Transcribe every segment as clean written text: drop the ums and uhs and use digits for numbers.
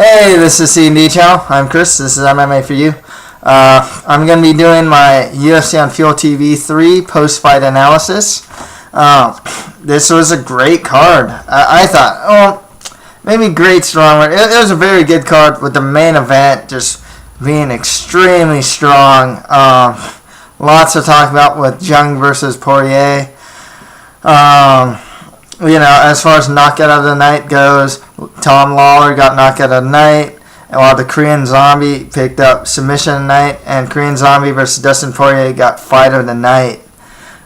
Hey, this is C&D Channel. I'm Chris. This is MMA for you. I'm going to be doing my UFC on FuelTV 3 post-fight analysis. This was a great card. I thought, maybe great, strong word. It was a very good card with the main event just being extremely strong. Lots to talk about with Jung versus Poirier. As far as knockout of the night goes, Tom Lawler got knockout of the night, while the Korean Zombie picked up submission of the night, and Korean Zombie versus Dustin Poirier got fight of the night.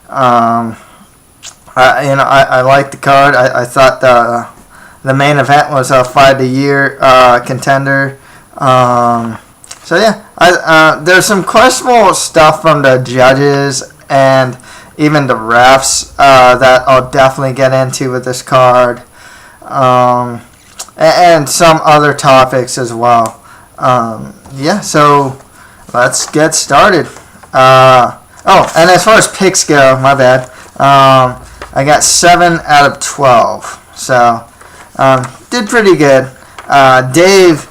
I liked the card. I thought the main event was a fight of the year contender. There's some questionable stuff from the judges and even the refs that I'll definitely get into with this card, and some other topics as well. So let's get started. And as far as picks go, my bad. I got 7 out of 12, so did pretty good. Dave,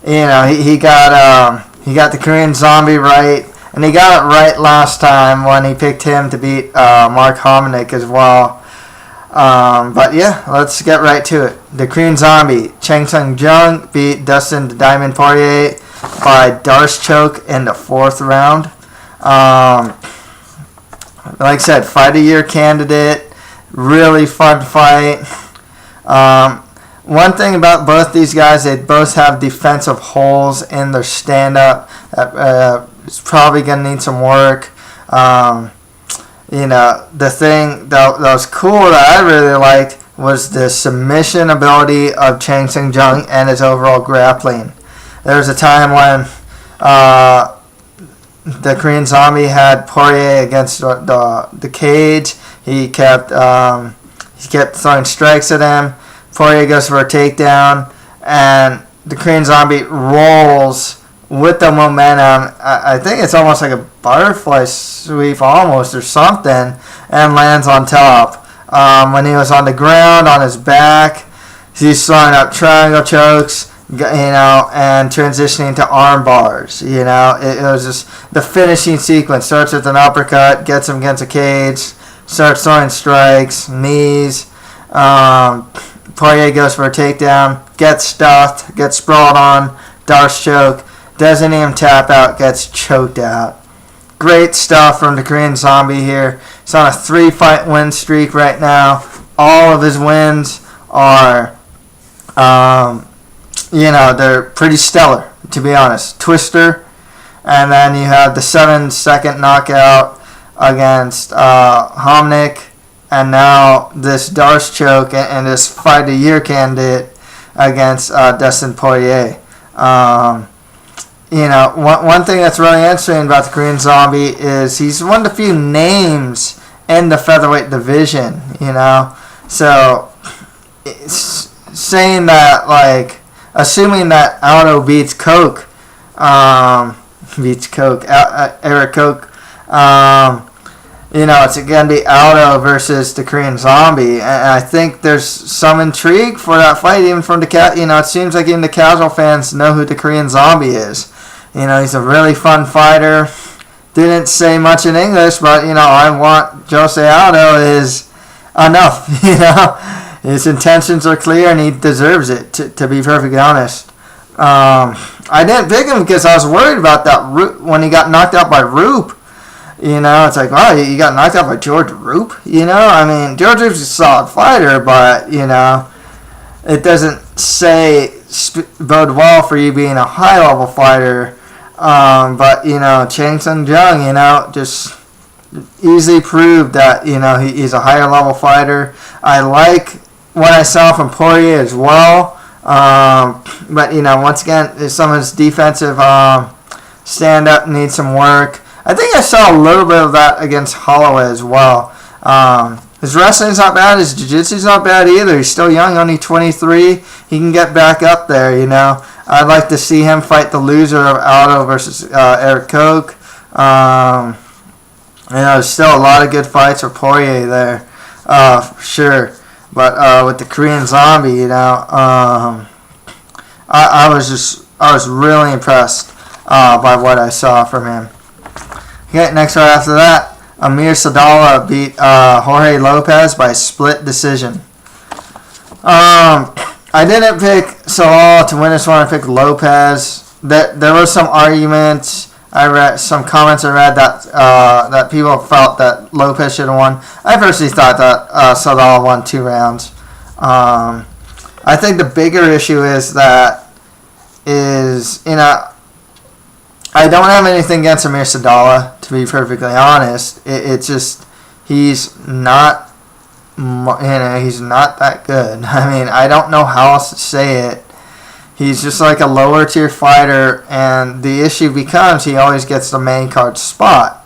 he got the Korean Zombie right. And he got it right last time when he picked him to beat Mark Hominick as well. Let's get right to it. The Korean Zombie, Sung Jung, beat Dustin the Diamond Poirier by Darce choke in the 4th round. Like I said, fight of the year candidate. Really fun fight. One thing about both these guys, they both have defensive holes in their stand-up. It's probably going to need some work. The thing that was cool that I really liked was the submission ability of Sung Jung and his overall grappling. There was a time when the Korean Zombie had Poirier against the cage. He kept throwing strikes at him. Poirier goes for a takedown, and the Korean Zombie rolls with the momentum. I think it's almost like a butterfly sweep almost or something, and lands on top. When he was on the ground, on his back, he's throwing up triangle chokes, and transitioning to arm bars. It was just the finishing sequence. Starts with an uppercut, gets him against a cage, starts throwing strikes, knees. Poirier goes for a takedown, gets stuffed, gets sprawled on, Darce choke. Doesn't even tap out, gets choked out. Great stuff from the Korean Zombie here. He's on a 3-fight win streak right now. All of his wins are, they're pretty stellar, to be honest. Twister, and then you have the 7-second knockout against Hominick, and now this Darce choke and this fight of the year candidate against Dustin Poirier. One thing that's really interesting about the Korean Zombie is he's one of the few names in the featherweight division, So, saying that, assuming that Aldo beats Eric Koch, it's going to be Aldo versus the Korean Zombie. And I think there's some intrigue for that fight, even from it seems like even the casual fans know who the Korean Zombie is. He's a really fun fighter. Didn't say much in English, but, I want Jose Aldo is enough, His intentions are clear, and he deserves it, to be perfectly honest. I didn't pick him because I was worried about that when he got knocked out by Roop. It's like, wow, you got knocked out by George Roop? George Roop's a solid fighter, but, it doesn't bode well for you being a high-level fighter. But Sung Jung, just easily proved that, he's a higher-level fighter. I like what I saw from Poirier as well. But, once again, some of his defensive stand-up needs some work. I think I saw a little bit of that against Holloway as well. His wrestling's not bad. His jiu-jitsu's not bad either. He's still young, only 23. He can get back up there, I'd like to see him fight the loser of Aldo versus Eric Koch. There's still a lot of good fights for Poirier there, for sure. But with the Korean Zombie, I was really impressed by what I saw from him. Okay, next right after that, Amir Sadallah beat Jorge Lopez by split decision. I didn't pick Sadallah to win this one. I picked Lopez. There was some arguments. I read some comments. I read that people felt that Lopez should have won. I personally thought that Sadallah won 2 rounds. I think the bigger issue is I don't have anything against Amir Sadallah, to be perfectly honest. It's just he's not that good. I mean, I don't know how else to say it. He's just like a lower tier fighter, and the issue becomes he always gets the main card spot.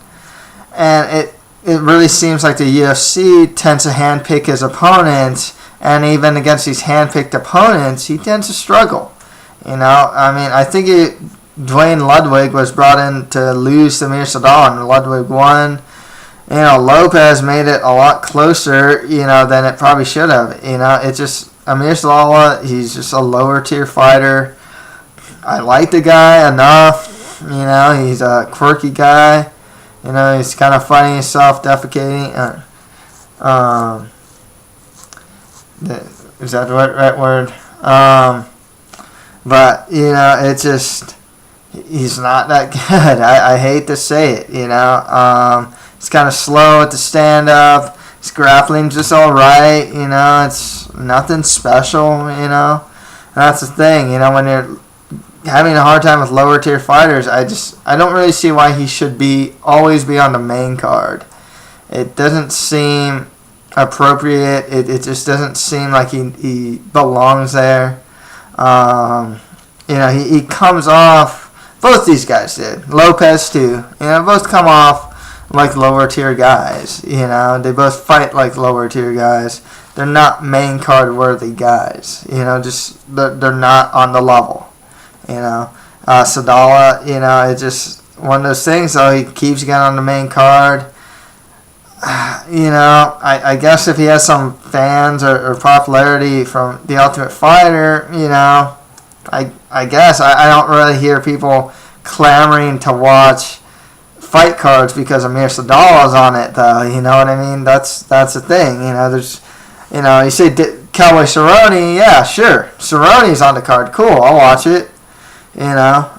And it really seems like the UFC tends to handpick his opponents, and even against these handpicked opponents, he tends to struggle. I mean, I think Dwayne Ludwig was brought in to lose to Amir Sadallah, and Ludwig won. Lopez made it a lot closer, than it probably should have. It's just Amir Sadallah, he's just a lower tier fighter. I like the guy enough. He's a quirky guy. He's kind of funny, self-defecating. Is that the right word? But, it's just, he's not that good. I hate to say it, He's kind of slow at the stand-up. His grappling's just all right, It's nothing special, And that's the thing, when you're having a hard time with lower-tier fighters, I don't really see why he should always be on the main card. It doesn't seem appropriate. It just doesn't seem like he belongs there. He comes off, both these guys did, Lopez too, both come off like lower tier guys, they both fight like lower tier guys. They're not main card worthy guys, just they're not on the level, Sadallah, it's just one of those things, though, he keeps getting on the main card. I guess if he has some fans or popularity from The Ultimate Fighter, I guess I don't really hear people clamoring to watch fight cards because Amir Sadallah is on it, though. You know what I mean? That's the thing. There's, you say Cowboy Cerrone, yeah, sure, Cerrone's on the card, cool, I'll watch it. But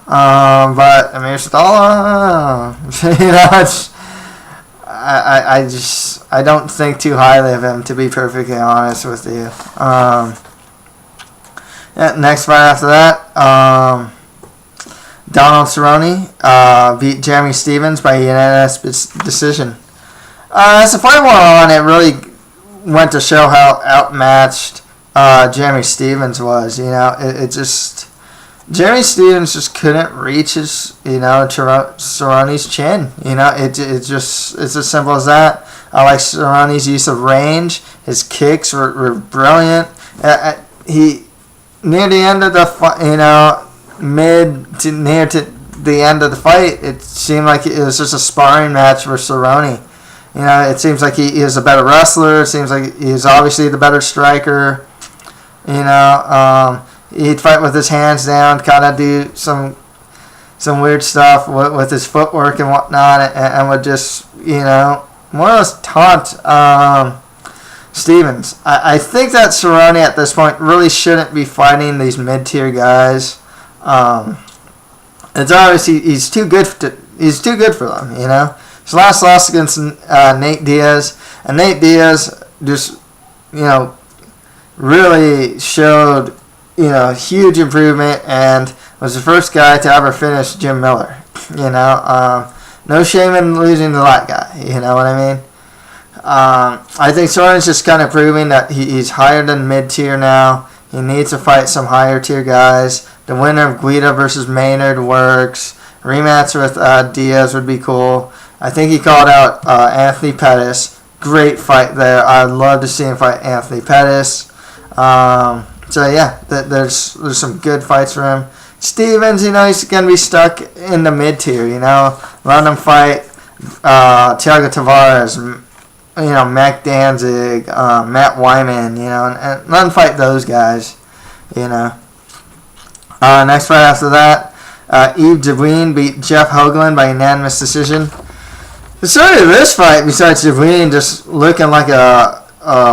Amir Sadallah, it's. I don't think too highly of him, to be perfectly honest with you. Next fight after that, Donald Cerrone beat Jeremy Stephens by unanimous decision. As the fight went on, it really went to show how outmatched Jeremy Stephens was. It just Jeremy Stephens just couldn't reach his, Cerrone's chin. It's as simple as that. I like Cerrone's use of range. His kicks were brilliant. He near the end of the fight, near to the end of the fight, it seemed like it was just a sparring match for Cerrone. It seems like he is a better wrestler. It seems like he's obviously the better striker. He'd fight with his hands down, kind of do some weird stuff with his footwork and whatnot, and would just, more or less taunt Stephens. I think that Cerrone at this point really shouldn't be fighting these mid-tier guys. It's obvious he's too good for them. His last loss against Nate Diaz, and Nate Diaz just really showed huge improvement and was the first guy to ever finish Jim Miller. No shame in losing to that guy. You know what I mean? I think Cerrone's just kind of proving that he's higher than mid-tier now. He needs to fight some higher-tier guys. The winner of Guida versus Maynard works. Rematch with Diaz would be cool. I think he called out Anthony Pettis. Great fight there. I'd love to see him fight Anthony Pettis. So yeah, there's some good fights for him. Stephens, he's gonna be stuck in the mid tier. Let him fight Thiago Tavares, Mac Danzig, Matt Wyman, and let him fight those guys. Next fight after that, Yves Jabouin beat Jeff Hoagland by unanimous decision. The story of this fight, besides Jabouin just looking like a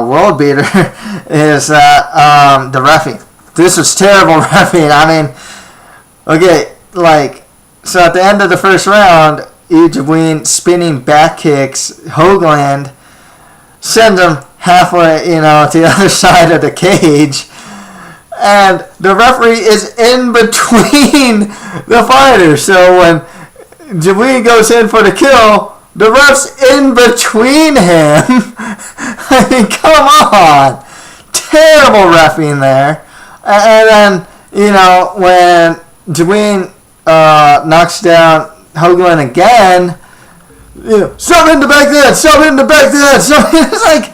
world beater, is that the reffing. This was terrible reffing. I mean, okay, so at the end of the first round, Yves Jabouin spinning back kicks Hoagland, sends him halfway, to the other side of the cage. And the referee is in between the fighters. So when Jabouin goes in for the kill, the ref's in between him. I mean, come on. Terrible reffing there. And then, when Jabouin knocks down Hoagland again, sub in the back there, sub in the back there. So it's like,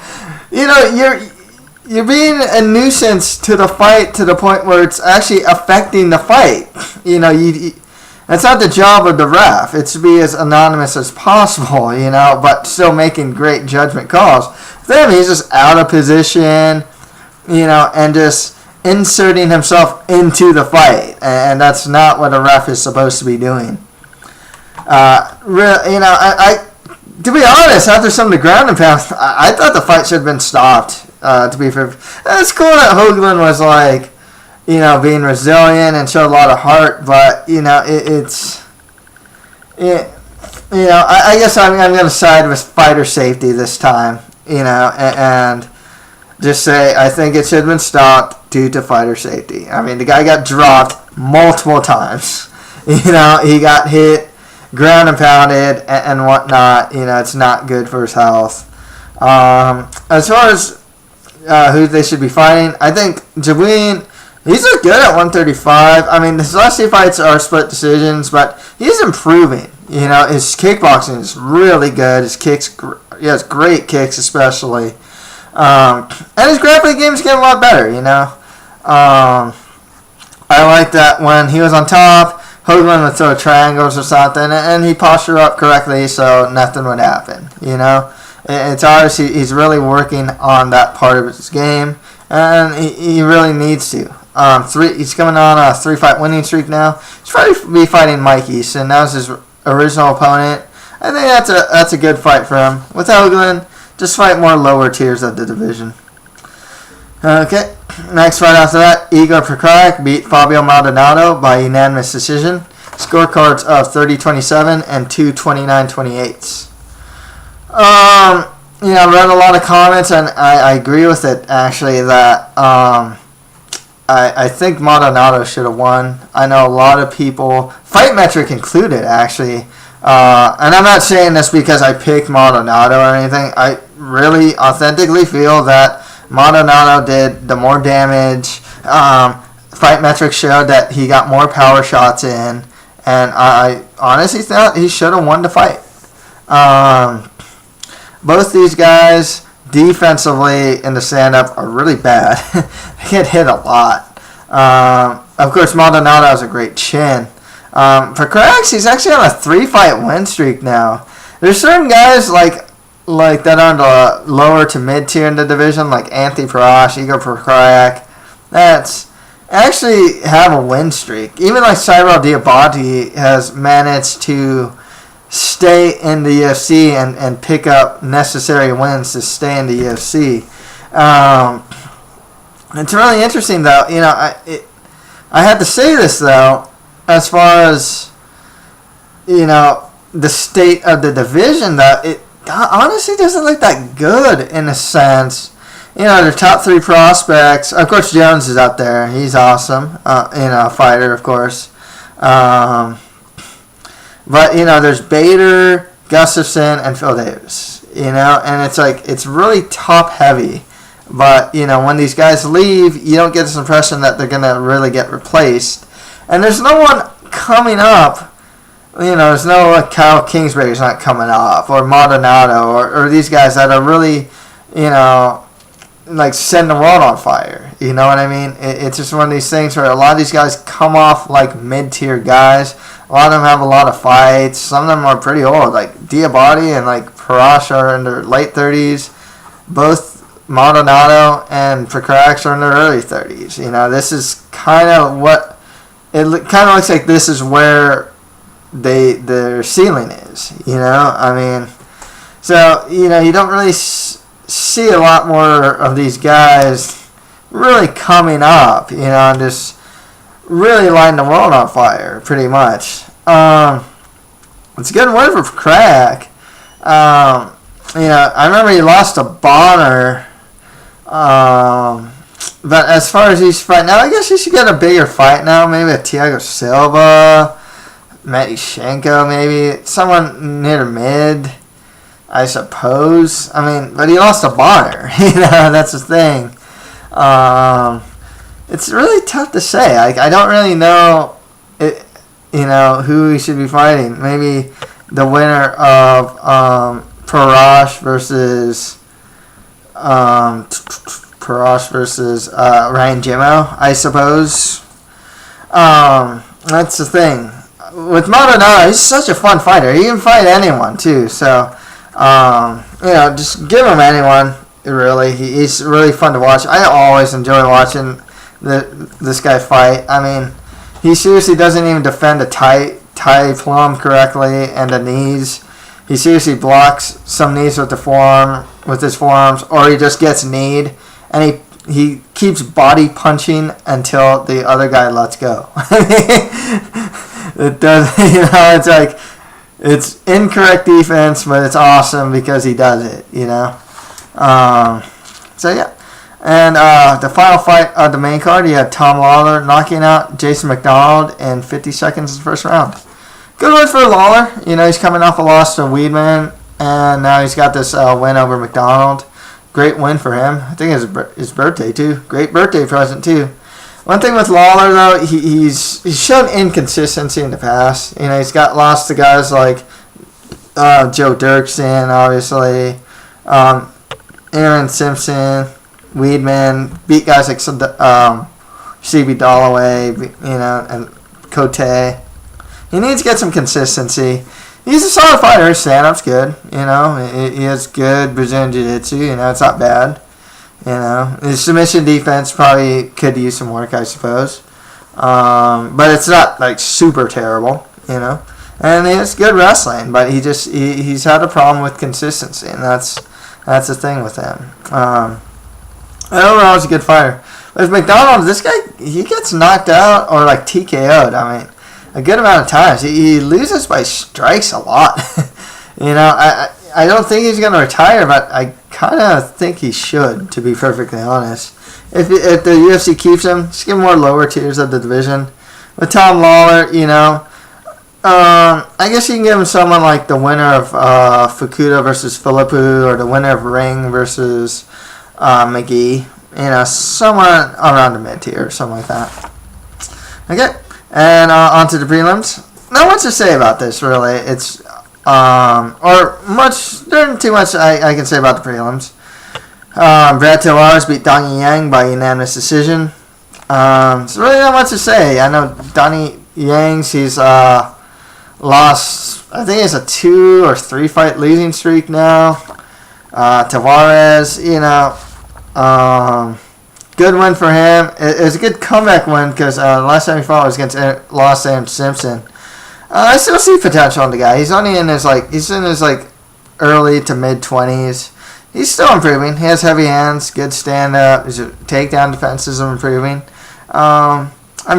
you're being a nuisance to the fight to the point where it's actually affecting the fight. That's not the job of the ref. It's to be as anonymous as possible, but still making great judgment calls. Then he's just out of position, and just inserting himself into the fight. And that's not what a ref is supposed to be doing. To be honest, after some of the ground and pound, I thought the fight should have been stopped. To be fair, it's cool that Hoagland was being resilient and showed a lot of heart, but I guess I'm going to side with fighter safety this time, and just say I think it should have been stopped due to fighter safety. I mean, the guy got dropped multiple times. He got hit, ground and pounded, and whatnot. It's not good for his health. As far as who they should be fighting, I think Jabouin, he's looked good at 135. I mean, his last two fights are split decisions, but he's improving. His kickboxing is really good. His kicks, he has great kicks especially. And his grappling game is getting a lot better, I like that when he was on top, Hoagland would throw triangles or something, and he postured up correctly so nothing would happen, It's obvious he's really working on that part of his game, and he really needs to. He's coming on a 3-fight winning streak now. He's probably be fighting Mike Easton. That was his original opponent. I think that's a good fight for him. With Hoagland, just fight more lower tiers of the division. Okay, next fight after that, Igor Prokraik beat Fabio Maldonado by unanimous decision. Scorecards of 30-27 and 2 29-28. I read a lot of comments, and I agree with it, actually, that I think Maldonado should have won. I know a lot of people, Fight Metric included, actually, and I'm not saying this because I picked Maldonado or anything. I really authentically feel that Maldonado did the more damage. Fight Metric showed that he got more power shots in, and I honestly thought he should have won the fight. Both these guys defensively in the stand-up are really bad. They get hit a lot. Of course, Maldonado has a great chin. For Krax, he's actually on a 3-fight win streak now. There's certain guys like that on the lower to mid tier in the division, like Anthony Parash, Igor Prokraik, that's actually have a win streak. Even like Cyril Diabate has managed to stay in the UFC and pick up necessary wins to stay in the UFC. It's really interesting, though. I had to say this, though, as far as the state of the division, though, it honestly doesn't look that good in a sense. Their top 3 prospects, of course, Jones is out there. He's awesome. A fighter, of course. But, there's Bader, Gustafson, and Phil Davis, and it's really top heavy. But, when these guys leave, you don't get this impression that they're going to really get replaced. And there's no one coming up. There's no Kyle Kingsbury's not coming up, or Maldonado, or these guys that are really, setting the world on fire. You know what I mean? It's just one of these things where a lot of these guys come off like mid-tier guys. A lot of them have a lot of fights. Some of them are pretty old. Like Diabate and Parash are in their late 30s. Both Maldonado and Prokraik are in their early 30s. This is kind of what kind of looks like this is where their ceiling is. I mean, so you don't really see a lot more of these guys really coming up. And just really lighting the world on fire, pretty much. It's a good win for Crack. I remember he lost to Bonner. But as far as he's fighting now, I guess he should get a bigger fight now. Maybe a Thiago Silva, Matyushenko, maybe someone near mid, I suppose. I mean, but he lost to Bonner. That's the thing. It's really tough to say. I don't really know who he should be fighting. Maybe the winner of Parash versus Ryan Jimmo, I suppose. That's the thing. With Maldonado, he's such a fun fighter. He can fight anyone, too. So, just give him anyone, really. He's really fun to watch. I always enjoy watching this guy fight. I mean, he seriously doesn't even defend a Thai plum correctly and the knees. He seriously blocks some knees with his forearms, or he just gets kneed, and he keeps body punching until the other guy lets go. It does, it's like, it's incorrect defense, but it's awesome because he does it, So, yeah. And the final fight of the main card, you had Tom Lawler knocking out Jason McDonald in 50 seconds in the first round. Good win for Lawler. He's coming off a loss to Weidman, and now he's got this win over McDonald. Great win for him. I think it's his birthday, too. Great birthday present, too. One thing with Lawler, though, he's shown inconsistency in the past. He's got lost to guys like Joe Dirksen, obviously, Aaron Simpson, Weidman, beat guys like C.B. Dalloway, and Cote. He needs to get some consistency. He's a solid fighter. His stand-up's good. He has good Brazilian Jiu-Jitsu. It's not bad. His submission defense probably could use some work, I suppose. But it's not, like, super terrible, And he has good wrestling, but he's had a problem with consistency, and that's the thing with him. Overall, he's a good fighter. With McDonald, this guy, he gets knocked out or, like, TKO'd. I mean, a good amount of times. He loses by strikes a lot. I don't think he's going to retire, but I kind of think he should, to be perfectly honest. If the UFC keeps him, just give him more lower tiers of the division. With Tom Lawler, I guess you can give him someone like the winner of Fukuda versus Philippou, or the winner of Ring versus McGee. Somewhere around the mid-tier, something like that. Okay. And on to the prelims. Not much to say about this, really. It's, there isn't too much I can say about the prelims. Brad Tavares beat Donnie Yang by unanimous decision. It's really not much to say. I know Donnie Yang's, he's lost, I think it's a 2 or 3 fight losing streak now. Tavares, good win for him. It was a good comeback win because last time he fought was against Lost Sam Simpson. I still see potential in the guy. He's only in his early to mid 20s. He's still improving. He has heavy hands, good stand up. His takedown defenses are improving. I'm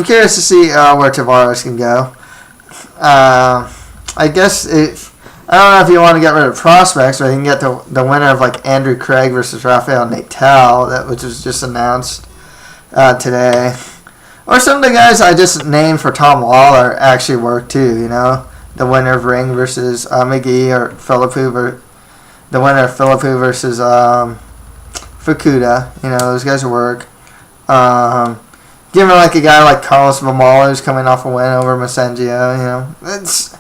curious to see where Tavares can go. I guess I don't know if you want to get rid of prospects, or you can get the winner of like Andrew Craig versus Rafael Natal, which was just announced today. Or some of the guys I just named for Tom Lawler actually work too, The winner of Ring versus McGee, or Philippou, the winner of Philippou versus Fukuda. Those guys work. Given like a guy like Carlos Mamalo who's coming off a win over Masengio, it's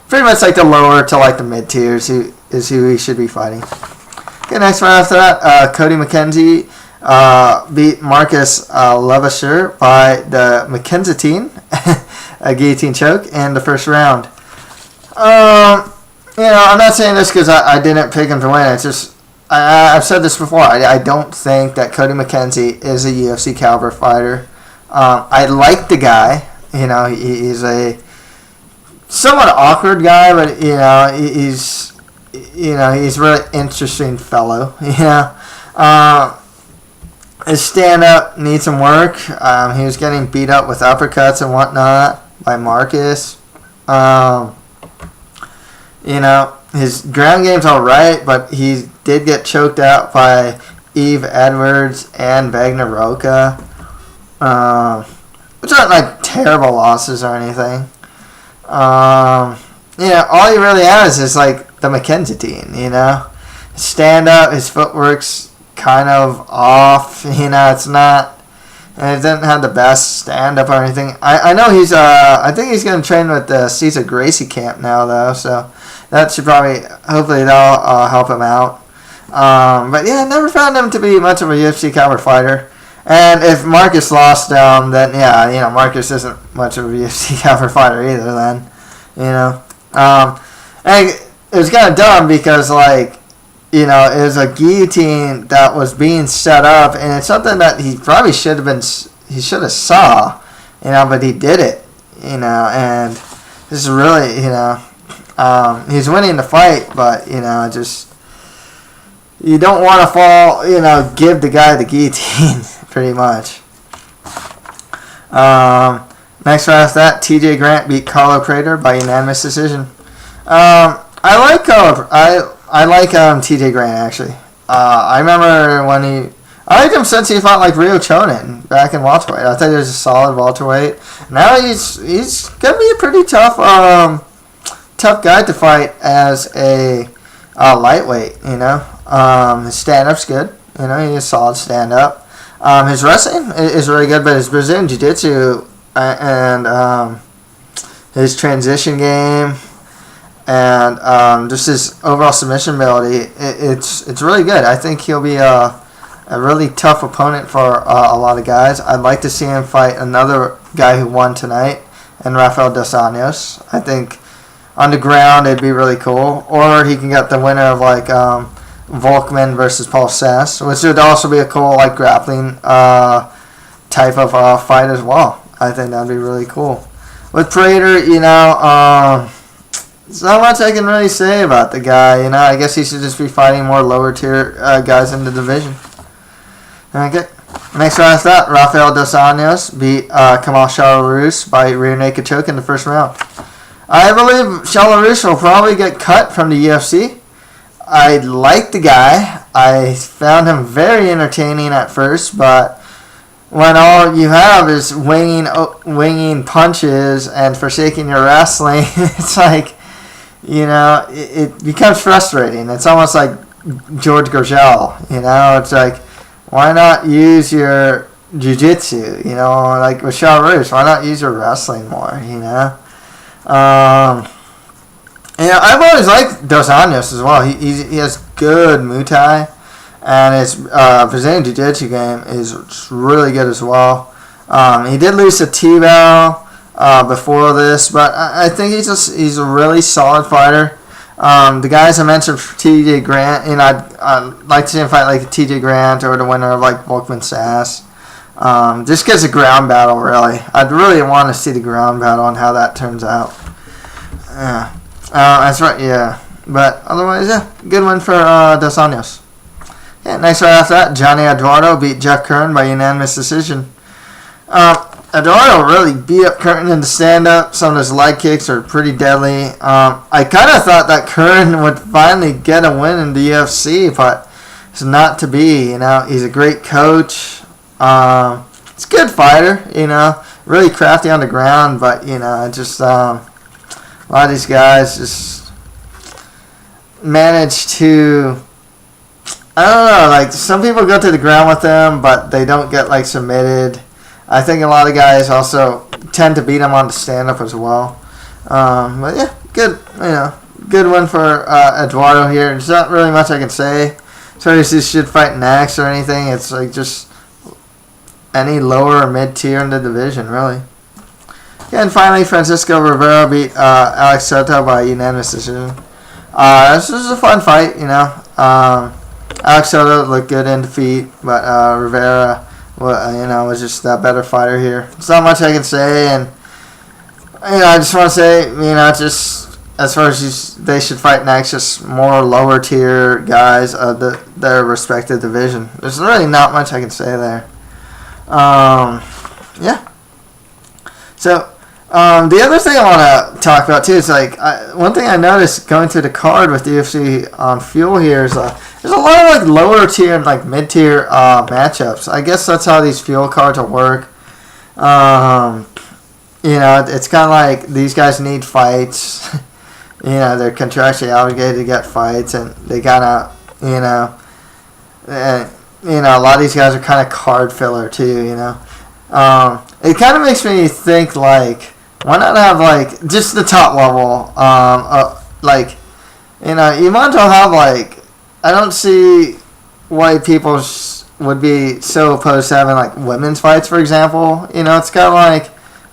pretty much like the lower to like the mid tiers who he should be fighting. Okay, next one after that, Cody McKenzie beat Marcus Levasseur by the McKenzie a guillotine choke in the first round. I'm not saying this because I didn't pick him to win. It's just I've said this before. I don't think that Cody McKenzie is a UFC caliber fighter. I like the guy. he's a somewhat awkward guy, but he's a really interesting fellow. His stand-up needs some work. He was getting beat up with uppercuts and whatnot by Marcus. His ground game's all right, but he did get choked out by Eve Edwards and Wagner Roca, which aren't like terrible losses or anything. All he really has is like the McKenzie His stand-up, his footwork's kind of off. It's not. And it didn't have the best stand-up or anything. I know he's. I think he's going to train with the Cesar Gracie camp now, though. So that should hopefully that'll help him out. But yeah, I never found him to be much of a UFC caliber fighter. And if Marcus lost him, then yeah, Marcus isn't much of a UFC caliber fighter either. Then, and it was kind of dumb because it was a guillotine that was being set up, and it's something that he probably should have saw, but he did it, and this is really, he's winning the fight, but, just, you don't want to fall, give the guy the guillotine, pretty much. Next right after that, TJ Grant beat Carlo Prater by unanimous decision. I like TJ Grant, actually. I remember I liked him since he fought like Rio Chonin back in welterweight. I thought he was a solid welterweight. Now he's gonna be a pretty tough guy to fight as a lightweight. His stand-up's good. He has solid stand-up. His wrestling is really good, but his Brazilian jiu-jitsu and his transition game and just his overall submission ability, it's really good. I think he'll be a really tough opponent for a lot of guys. I'd like to see him fight another guy who won tonight, and Rafael Dos Anjos. I think on the ground it'd be really cool. Or he can get the winner of Volkman versus Paul Sass, which would also be a cool grappling type of fight as well. I think that'd be really cool. With Prater, there's not much I can really say about the guy. I guess he should just be fighting more lower tier guys in the division. Okay. Next round after that, Rafael Dos Anjos beat Kamal Shalarus by rear naked choke in the first round. I believe Shalarus will probably get cut from the UFC. I like the guy. I found him very entertaining at first, but when all you have is winging punches and forsaking your wrestling, it's it becomes frustrating. It's almost like George Gurgel, it's why not use your jiu-jitsu, with Shalarus, why not use your wrestling more, I've always liked Dos Anjos as well. He has good Muay Thai, and his Brazilian Jiu-Jitsu game is really good as well. He did lose to T-Bow before this, but I think he's a really solid fighter. The guys I mentioned for TJ Grant, I'd like to see him fight like TJ Grant or the winner of Volkman Sass. Just because of ground battle, really. I'd really want to see the ground battle and how that turns out. Yeah. That's right, yeah. But otherwise, yeah, good one for Dos Anjos. Yeah, next right after that, Johnny Eduardo beat Jeff Curran by unanimous decision. Eduardo really beat up Curran in the stand-up. Some of his leg kicks are pretty deadly. I kind of thought that Curran would finally get a win in the UFC, but it's not to be. He's a great coach. He's a good fighter, really crafty on the ground, but, just a lot of these guys just manage to, I don't know, some people go to the ground with them, but they don't get, submitted. I think a lot of guys also tend to beat them on the stand-up as well. But, yeah, good one for Eduardo here. There's not really much I can say. So he should fight next or anything. It's, just any lower or mid-tier in the division, really. Yeah, and finally, Francisco Rivera beat Alex Soto by unanimous decision. This was a fun fight, Alex Soto looked good in defeat, but Rivera, was just that better fighter here. There's not much I can say, and I just want to say, just as far as they should fight next, just more lower tier guys of their respective division. There's really not much I can say there. Yeah. So, the other thing I want to talk about too is one thing I noticed going through the card with the UFC on Fuel here is there's a lot of lower tier and mid tier matchups. I guess that's how these Fuel cards will work. It's kind of like these guys need fights. They're contractually obligated to get fights, and they gotta, a lot of these guys are kind of card filler too. It kind of makes me think why not have just the top level? You might as well have I don't see why people would be so opposed to having women's fights, for example. It's kind of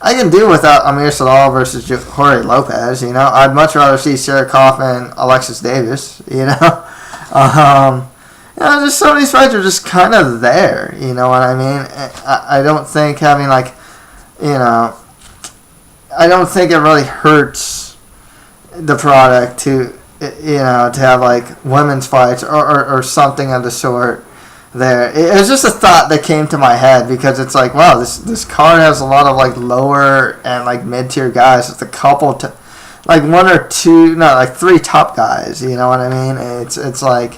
I can do without Amir Sadal versus Jorge Lopez. I'd much rather see Sarah Kaufman, Alexis Davis. Just some of these fights are just kind of there. You know what I mean? I don't think having I don't think it really hurts the product to to have women's fights or something of the sort. There, it was just a thought that came to my head because it's wow, this card has a lot of lower and mid tier guys. It's a couple to one or two, no, three top guys. You know what I mean? It's it's one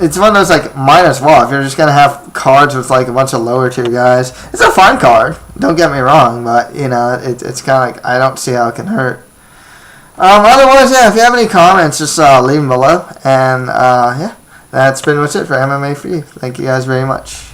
of those might as well if you're just gonna have cards with a bunch of lower tier guys. It's a fun card. Don't get me wrong, but it's kind of I don't see how it can hurt. Otherwise, yeah, if you have any comments, just leave them below, and yeah. That's pretty much it for MMA for you. Thank you guys very much.